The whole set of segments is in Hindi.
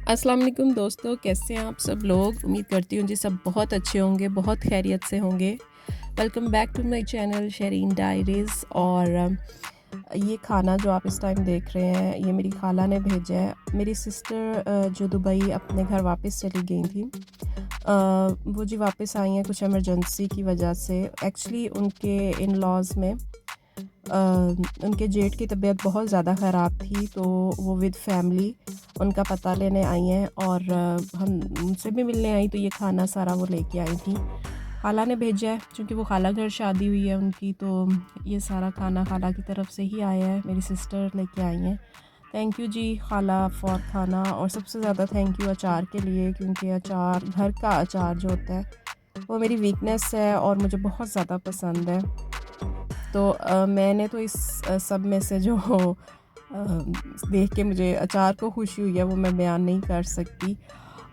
अस्सलाम वालेकुम दोस्तों, कैसे हैं आप सब लोग। उम्मीद करती हूँ जी सब बहुत अच्छे होंगे, बहुत खैरियत से होंगे। Welcome back to my channel Shireen diaries. और ये खाना जो आप इस टाइम देख रहे हैं, ये मेरी खाला ने भेजा है। मेरी सिस्टर जो दुबई अपने घर वापस चली गई थी, वो जी वापस आई हैं कुछ इमरजेंसी की वजह से। एक्चुअली उनके इन लॉज़ में अ, उनके जेठ की तबीयत बहुत ज़्यादा ख़राब थी, तो वो विद फैमिली उनका पता लेने आई हैं। और हम उनसे भी मिलने आई, तो ये खाना सारा वो लेके आई थी। खाला ने भेजा है, क्योंकि वो खाला घर शादी हुई है उनकी, तो ये सारा खाना खाला की तरफ से ही आया है। मेरी सिस्टर लेके आई हैं। थैंक यू जी खाला फॉर खाना। और सबसे ज़्यादा थैंक यू अचार के लिए, क्योंकि अचार, घर का अचार जो होता है, वो मेरी वीकनेस है और मुझे बहुत ज़्यादा पसंद है। तो मैंने तो इस सब में से जो देख के मुझे अचार को खुशी हुई है, वो मैं बयान नहीं कर सकती।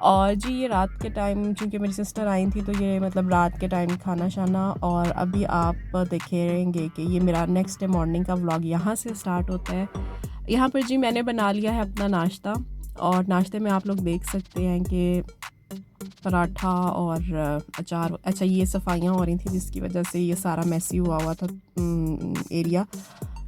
और जी ये रात के टाइम, चूँकि मेरी सिस्टर आई थी, तो ये मतलब रात के टाइम खाना शाना। और अभी आप देखेंगे कि ये मेरा नेक्स्ट डे मॉर्निंग का व्लॉग यहाँ से स्टार्ट होता है। यहाँ पर जी मैंने बना लिया है अपना नाश्ता। और नाश्ते में आप लोग देख सकते हैं कि पराठा और अचार। अच्छा, ये सफाइयाँ हो रही थी, जिसकी वजह से ये सारा मैसी हुआ हुआ था एरिया।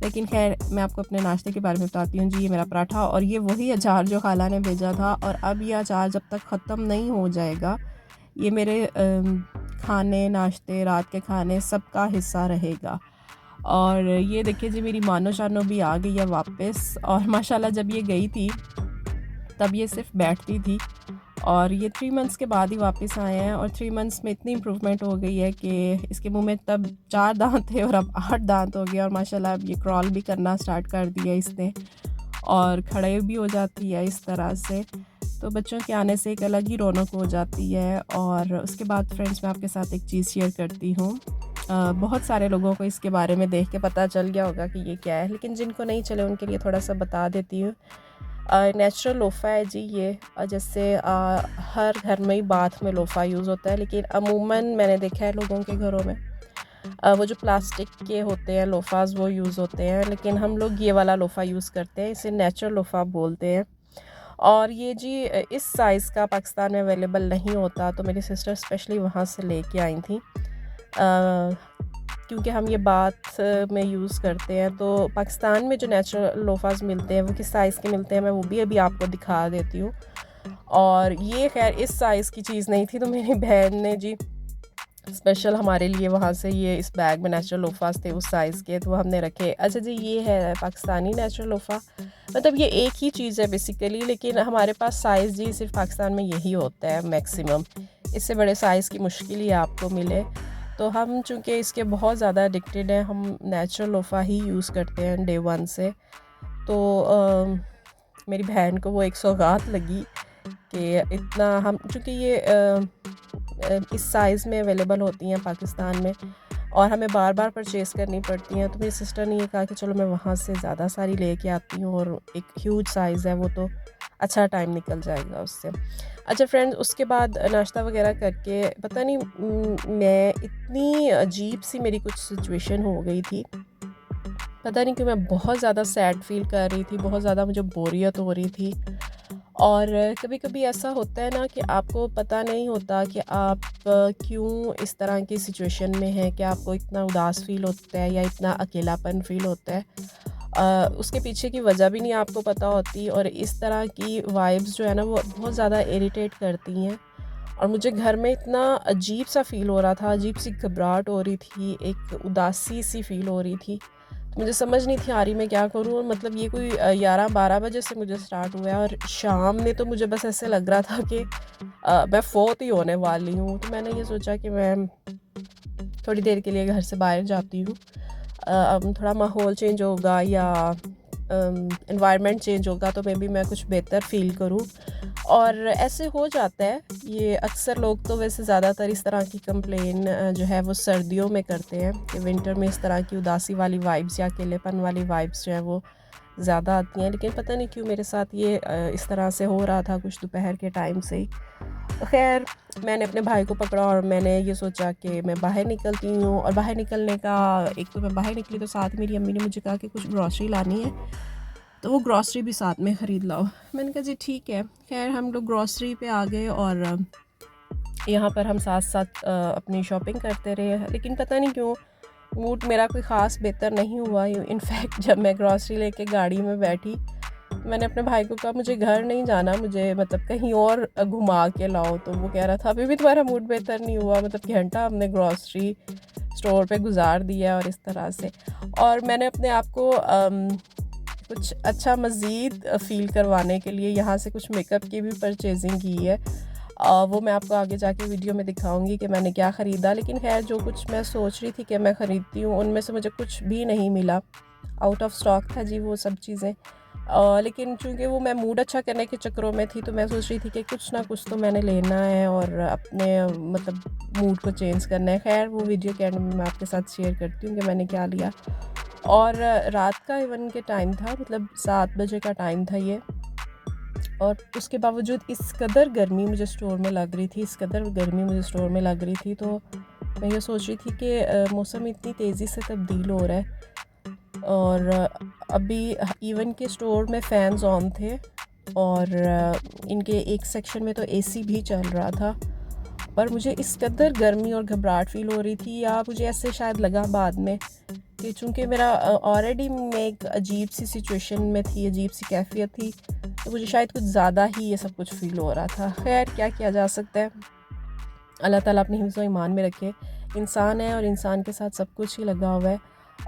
लेकिन खैर, मैं आपको अपने नाश्ते के बारे में बताती हूँ जी। ये मेरा पराठा और ये वही अचार जो खाला ने भेजा था। और अब ये अचार जब तक ख़त्म नहीं हो जाएगा, ये मेरे खाने, नाश्ते, रात के खाने सब का हिस्सा रहेगा। और ये देखिए जी, मेरी मानो शानो भी आ गई है वापस। और माशाल्लाह जब ये गई थी, तब ये सिर्फ बैठती थी। और ये 3 मंथ्स के बाद ही वापस आए हैं। और 3 मंथ्स में इतनी इम्प्रूवमेंट हो गई है कि इसके मुंह में तब 4 दांत थे और अब 8 दांत हो गए। और माशाल्लाह अब ये क्रॉल भी करना स्टार्ट कर दिया इसने, और खड़े भी हो जाती है इस तरह से। तो बच्चों के आने से एक अलग ही रौनक हो जाती है। और उसके बाद फ्रेंड्स, मैं आपके साथ एक चीज़ शेयर करती हूँ। बहुत सारे लोगों को इसके बारे में देख के पता चल गया होगा कि ये क्या है, लेकिन जिनको नहीं चले उनके लिए थोड़ा सा बता देती हूँ। नेचुरल लोफ़ा है जी ये। जैसे हर घर में ही बाथ में लोफ़ा यूज़ होता है, लेकिन अमूमन मैंने देखा है लोगों के घरों में वो जो प्लास्टिक के होते हैं लोफ़ाज़, वो यूज़ होते हैं। लेकिन हम लोग ये वाला लोफ़ा यूज़ करते हैं, इसे नेचुरल लोफ़ा बोलते हैं। और ये जी इस साइज़ का पाकिस्तान में अवेलेबल नहीं होता, तो मेरी सिस्टर स्पेशली वहाँ से लेके आई थी। क्योंकि हम ये बाथ में यूज़ करते हैं, तो पाकिस्तान में जो नेचुरल लोफ़ाज़ मिलते हैं वो किस साइज़ के मिलते हैं, मैं वो भी अभी आपको दिखा देती हूँ। और ये खैर इस साइज़ की चीज़ नहीं थी, तो मेरी बहन ने जी स्पेशल हमारे लिए वहाँ से ये इस बैग में नेचुरल लोफ़ाज़ थे उस साइज़ के, तो वो हमने रखे। अच्छा जी, ये है पाकिस्तानी नेचुरल लोफ़ा। मतलब ये एक ही चीज़ है बेसिकली, लेकिन हमारे पास साइज़ जी सिर्फ पाकिस्तान में यही होता है मैक्सिमम। इससे बड़े साइज़ की मुश्किल ही आपको मिले। तो हम चूँकि इसके बहुत ज़्यादा एडिक्टेड हैं, हम नेचुरल लोफ़ा ही यूज़ करते हैं डे 1 से। तो मेरी बहन को वो एक सौगात लगी कि इतना हम, चूँकि ये इस साइज़ में अवेलेबल होती हैं पाकिस्तान में और हमें बार-बार परचेज़ करनी पड़ती हैं, तो मेरी सिस्टर ने ये कहा कि चलो मैं वहाँ से ज़्यादा सारी लेके आती हूँ, और एक ह्यूज साइज़ है वो, तो अच्छा टाइम निकल जाएगा उससे। अच्छा फ्रेंड्स, उसके बाद नाश्ता वग़ैरह करके पता नहीं मैं इतनी अजीब-सी मेरी कुछ सिचुएशन हो गई थी। पता नहीं क्यों मैं बहुत ज़्यादा सैड फ़ील कर रही थी, बहुत ज़्यादा मुझे बोरियत हो रही थी। और कभी-कभी ऐसा होता है ना कि आपको पता नहीं होता कि आप क्यों इस तरह की सिचुएशन में हैं, कि आपको इतना उदास फ़ील होता है या इतना अकेलापन फ़ील होता है। उसके पीछे की वजह भी नहीं आपको पता होती, और इस तरह की वाइब्स जो है ना, वो बहुत ज़्यादा इरिटेट करती हैं। और मुझे घर में इतना अजीब-सा फ़ील हो रहा था, अजीब-सी घबराहट हो रही थी, एक उदासी-सी फ़ील हो रही थी। मुझे समझ नहीं थी आ रही मैं क्या करूँ। और मतलब ये कोई 11-12 बजे से मुझे स्टार्ट हुआ है, और शाम में तो मुझे बस ऐसे लग रहा था कि मैं फ़ौत ही होने वाली हूँ। तो मैंने ये सोचा कि मैं थोड़ी देर के लिए घर से बाहर जाती हूँ। अब थोड़ा माहौल चेंज होगा या एनवायरनमेंट चेंज होगा, तो मे बी मैं कुछ बेहतर फ़ील करूँ। और ऐसे हो जाता है, ये अक्सर लोग तो वैसे ज़्यादातर इस तरह की कंप्लेन जो है वो सर्दियों में करते हैं कि विंटर में इस तरह की उदासी वाली वाइब्स या अकेलेपन वाली वाइब्स जो है वो ज़्यादा आती हैं। लेकिन पता नहीं क्यों मेरे साथ ये इस तरह से हो रहा था कुछ दोपहर के टाइम से ही। तो खैर, मैंने अपने भाई को पकड़ा और मैंने ये सोचा कि मैं बाहर निकलती हूँ। और बाहर निकलने का, एक तो मैं बाहर निकली तो साथ मेरी अम्मी ने मुझे कहा कि कुछ ग्रॉसरी लानी है। तो वो ग्रॉसरी भी साथ में ख़रीद लाओ। मैंने कहा जी ठीक है। खैर हम लोग ग्रॉसरी पे आ गए और यहाँ पर हम साथ साथ अपनी शॉपिंग करते रहे, लेकिन पता नहीं क्यों मूड मेरा कोई ख़ास बेहतर नहीं हुआ। इनफैक्ट जब मैं ग्रॉसरी लेके गाड़ी में बैठी, मैंने अपने भाई को कहा मुझे घर नहीं जाना, मुझे मतलब कहीं और घुमा के लाओ। तो वो कह रहा था अभी भी तुम्हारा मूड बेहतर नहीं हुआ, मतलब घंटा हमने ग्रॉसरी स्टोर पे गुजार दिया और इस तरह से। और मैंने अपने आप को कुछ अच्छा मज़ीद फ़ील करवाने के लिए यहाँ से कुछ मेकअप की भी परचेजिंग की है। वो मैं आपको आगे जाके वीडियो में दिखाऊंगी कि मैंने क्या ख़रीदा। लेकिन खैर जो कुछ मैं सोच रही थी कि मैं ख़रीदती हूँ उनमें से मुझे कुछ भी नहीं मिला, आउट ऑफ स्टॉक था जी वो सब चीज़ें। लेकिन चूँकि वो मैं मूड अच्छा करने के चक्करों में थी, तो मैं सोच रही थी कि कुछ ना कुछ तो मैंने लेना है और अपने मतलब मूड को चेंज करना है। खैर वो वीडियो के एंड में मैं आपके साथ शेयर करती हूँ कि मैंने क्या लिया। और रात का इवन के टाइम था, मतलब 7 बजे का टाइम था ये। और उसके बावजूद इस कदर गर्मी मुझे स्टोर में लग रही थी, इस कदर गर्मी मुझे स्टोर में लग रही थी। तो मैं ये सोच रही थी कि मौसम इतनी तेज़ी से तब्दील हो रहा है और अभी इवन के स्टोर में फ़ैन्स ऑन थे और इनके एक सेक्शन में तो एसी भी चल रहा था। पर मुझे इस कदर गर्मी और घबराहट फ़ील हो रही थी, या मुझे ऐसे शायद लगा बाद में कि चूँकि मेरा ऑलरेडी मैं एक अजीब सी सिचुएशन में थी, अजीब सी कैफ़ियत थी, तो मुझे शायद कुछ ज़्यादा ही ये सब कुछ फ़ील हो रहा था। खैर क्या किया जा सकता है, अल्लाह ताला अपनी हिफ्ज़ व ईमान में रखे। इंसान है और इंसान के साथ सब कुछ ही लगा हुआ है,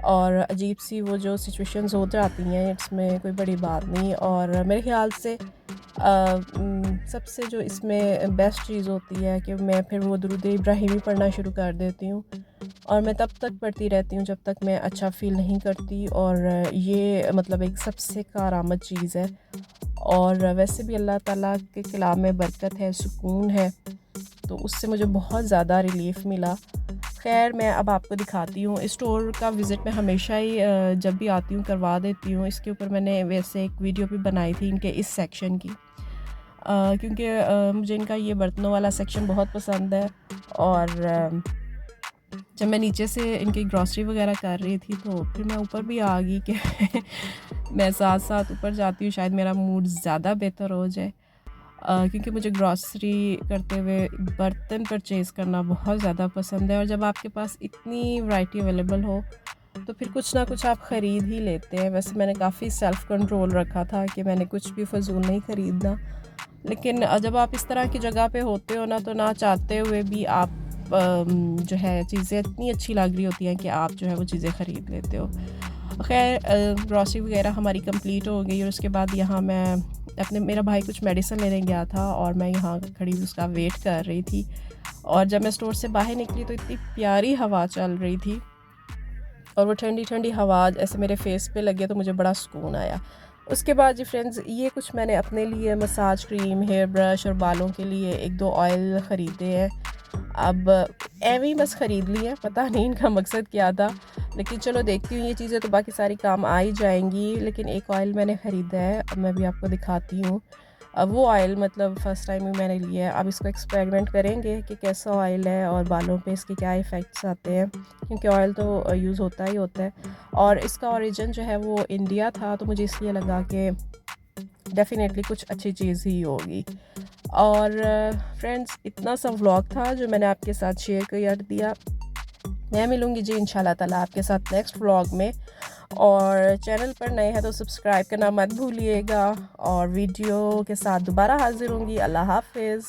और अजीब सी वो जो सिचुएशंस हो जाती हैं इसमें कोई बड़ी बात नहीं। और मेरे ख़्याल से सबसे जो इसमें बेस्ट चीज़ होती है कि मैं फिर वो दुरूद इब्राहिमी पढ़ना शुरू कर देती हूँ, और मैं तब तक पढ़ती रहती हूँ जब तक मैं अच्छा फ़ील नहीं करती। और ये मतलब एक सबसे कारआमद चीज़ है। और वैसे भी अल्लाह ताला के कलाम में बरकत है, सुकून है, तो उससे मुझे बहुत ज़्यादा रिलीफ़ मिला। खैर मैं अब आपको दिखाती हूँ। इस स्टोर का विज़िट मैं हमेशा ही जब भी आती हूँ करवा देती हूँ। इसके ऊपर मैंने वैसे एक वीडियो भी बनाई थी इनके इस सेक्शन की, क्योंकि मुझे इनका ये बर्तनों वाला सेक्शन बहुत पसंद है। और जब मैं नीचे से इनकी ग्रॉसरी वगैरह कर रही थी तो फिर मैं ऊपर भी आ गई कि मैं साथ साथ ऊपर जाती हूँ, शायद मेरा मूड ज़्यादा बेहतर हो जाए। क्योंकि मुझे ग्रॉसरी करते हुए बर्तन परचेज़ करना बहुत ज़्यादा पसंद है, और जब आपके पास इतनी वैरायटी अवेलेबल हो तो फिर कुछ ना कुछ आप ख़रीद ही लेते हैं। वैसे मैंने काफ़ी सेल्फ़ कंट्रोल रखा था कि मैंने कुछ भी फ़जूल नहीं ख़रीदना, लेकिन जब आप इस तरह की जगह पे होते हो ना, तो ना चाहते हुए भी आप जो है चीज़ें इतनी अच्छी लग रही होती हैं कि आप जो है वो चीज़ें ख़रीद लेते हो। खैर ग्रॉसरी वगैरह हमारी कंप्लीट हो गई, और उसके बाद यहाँ मैं मेरा भाई कुछ मेडिसिन लेने गया था और मैं यहाँ खड़ी उसका वेट कर रही थी। और जब मैं स्टोर से बाहर निकली तो इतनी प्यारी हवा चल रही थी, और वो ठंडी ठंडी हवा ऐसे मेरे फेस पे लगे तो मुझे बड़ा सुकून आया। उसके बाद जी फ्रेंड्स, ये कुछ मैंने अपने लिए मसाज क्रीम, हेयर ब्रश और बालों के लिए 1-2 ऑयल ख़रीदे हैं। अब एवं ही बस ख़रीद ली है, पता नहीं इनका मकसद क्या था, लेकिन चलो देखती हूँ ये चीज़ें तो बाकी सारी काम आ ही जाएंगी। लेकिन एक ऑयल मैंने ख़रीदा है, अब मैं भी आपको दिखाती हूँ। अब वो ऑयल मतलब फ़र्स्ट टाइम ही मैंने लिया है। अब इसको एक्सपेरिमेंट करेंगे कि कैसा ऑयल है और बालों पे इसके क्या इफ़ेक्ट्स आते हैं, क्योंकि ऑयल तो यूज़ होता ही होता है। और इसका ओरिजिन जो है वो इंडिया था, तो मुझे इसलिए लगा कि डेफ़िनेटली कुछ अच्छी चीज़ ही होगी। और फ्रेंड्स, इतना सा व्लॉग था जो मैंने आपके साथ शेयर कर दिया। मैं मिलूँगी जी इंशाल्लाह ताला आपके साथ नेक्स्ट व्लॉग में। और चैनल पर नए हैं तो सब्सक्राइब करना मत भूलिएगा, और वीडियो के साथ दोबारा हाज़िर होंगी। अल्लाह हाफ़िज़।